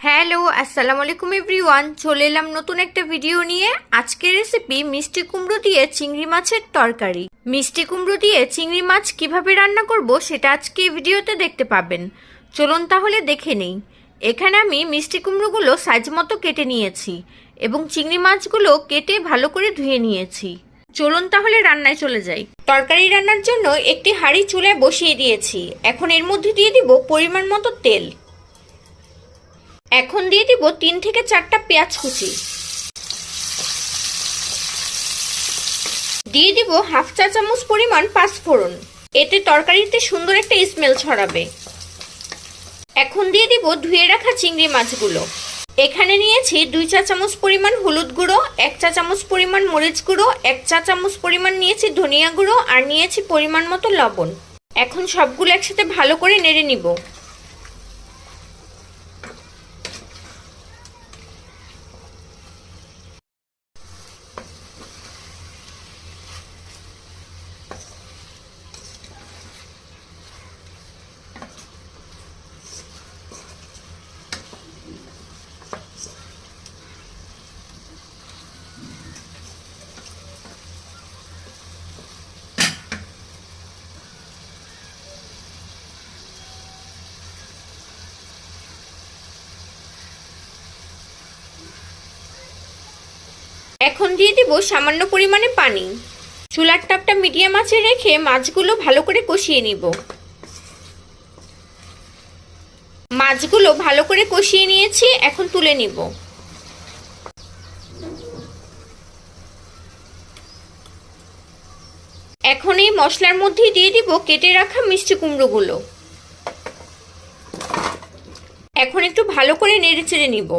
Hello, আসসালামু আলাইকুম everyone. চলে এলাম নতুন একটা ভিডিও নিয়ে। আজকের রেসিপি মিষ্টি কুমড়ো দিয়ে চিংড়ি মাছের তরকারি। মিষ্টি কুমড়ো দিয়ে চিংড়ি মাছ কিভাবে রান্না করব সেটা আজকে এই ভিডিওতে দেখতে পাবেন। চলুন তাহলে দেখে নেই। এখানে আমি মিষ্টি কুমড়োগুলো সাইজ মতো কেটে নিয়েছি এবং চিংড়ি মাছগুলো কেটে ভালো করে ধুয়ে নিয়েছি। চলুন তাহলে রান্নায় চলে যাই। তরকারি রান্নার জন্য একটি হাঁড়ি চুলায় বসিয়ে দিয়েছি। এখন এর মধ্যে দিয়ে দিব পরিমাণ মতো তেল। এখন দিয়ে দিব 3 থেকে 4টা পেঁয়াজ কুচি, দিয়ে দিব হাফ চা চামচ পরিমাণ পাঁচফোড়ন। এতে তরকারিতে সুন্দর একটা স্মেল ছড়াবে। এখন দিয়ে দিব ধুয়ে রাখা চিংড়ি মাছগুলো। এখানে নিয়েছি 2 চা চামচ পরিমাণ হলুদ গুঁড়ো, 1 চা চামচ পরিমাণ মরিচ গুঁড়ো, 1 চা চামচ পরিমাণ নিয়েছি ধনিয়া গুঁড়ো আর নিয়েছি পরিমাণ মতো লবণ। এখন সবগুলো একসাথে ভালো করে নেড়ে নিব। এখন দিয়ে দিব সামান্য পরিমাণে পানি। চুলার তাপটা মিডিয়াম আঁচে রেখে মাছগুলো ভালো করে কষিয়ে নিব। মাছগুলো ভালো করে কষিয়ে নিয়েছি, এখন তুলে নিব। এখন এই মশলার মধ্যে দিয়ে দিব কেটে রাখা মিষ্টি কুমড়োগুলো। এখন একটু ভালো করে নেড়ে চেড়ে নিব।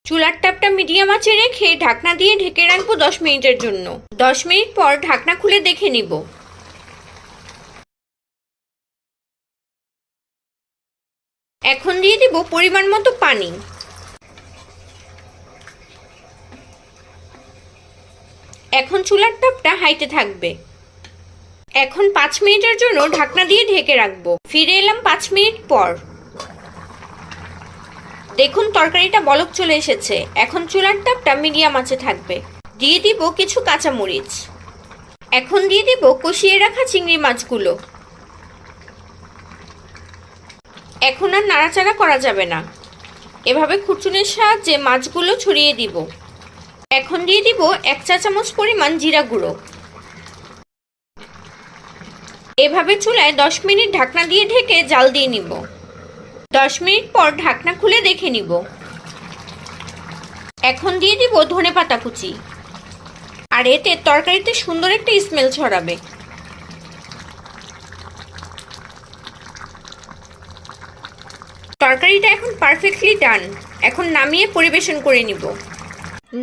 চুলার তাপটা মিডিয়াম আঁচে রেখে ঢাকনা দিয়ে ঢেকে রাখবো 10 মিনিটের জন্য। 10 মিনিট পর ঢাকনা খুলে দেখে নিব। এখন দিয়ে দিব পরিমাণ মতো পানি। এখন চুলার তাপটা হাইতে থাকবে। এখন 5 মিনিটের জন্য ঢাকনা দিয়ে ঢেকে রাখবো। ফিরে এলাম 5 মিনিট পর। দেখুন তরকারিটা বলক চলে এসেছে। এখন চুলার তাপটা মিডিয়াম আঁচে থাকবে। দিয়ে দিব কিছু কাঁচামরিচ। এখন দিয়ে দিব কষিয়ে রাখা চিংড়ি মাছগুলো। এখন আর নাড়াচাড়া করা যাবে না, এভাবে খুরচুনির সাহায্যে মাছগুলো ছড়িয়ে দিব। এখন দিয়ে দিব 1 চা চামচ পরিমাণ জিরা গুঁড়ো। এভাবে চুলায় 10 মিনিট ঢাকনা দিয়ে ঢেকে জাল দিয়ে নিব। 10 মিনিট পর ঢাকনা খুলে দেখে নিব। এখন দিয়ে দিব ধনেপাতা কুচি, আর এতে তরকারিতে সুন্দর একটা স্মেল ছড়াবে। তরকারিটা এখন পারফেক্টলি ডান। এখন নামিয়ে পরিবেশন করে নিব।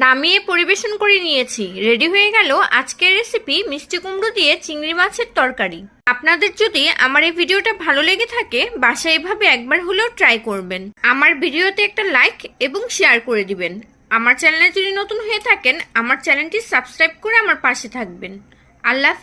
নামিয়ে পরিবেশন করে নিয়েছি। রেডি হয়ে গেল আজকের রেসিপি মিষ্টি কুমড়ো দিয়ে চিংড়ি মাছের তরকারি। আপনাদের যদি আমার এই ভিডিওটা ভালো লেগে থাকে বাসায় এভাবে একবার হলেও ট্রাই করবেন। আমার ভিডিওতে একটা লাইক এবং শেয়ার করে দিবেন। আমার চ্যানেলে যদি নতুন হয়ে থাকেন আমার চ্যানেলটি সাবস্ক্রাইব করে আমার পাশে থাকবেন। আল্লাহ।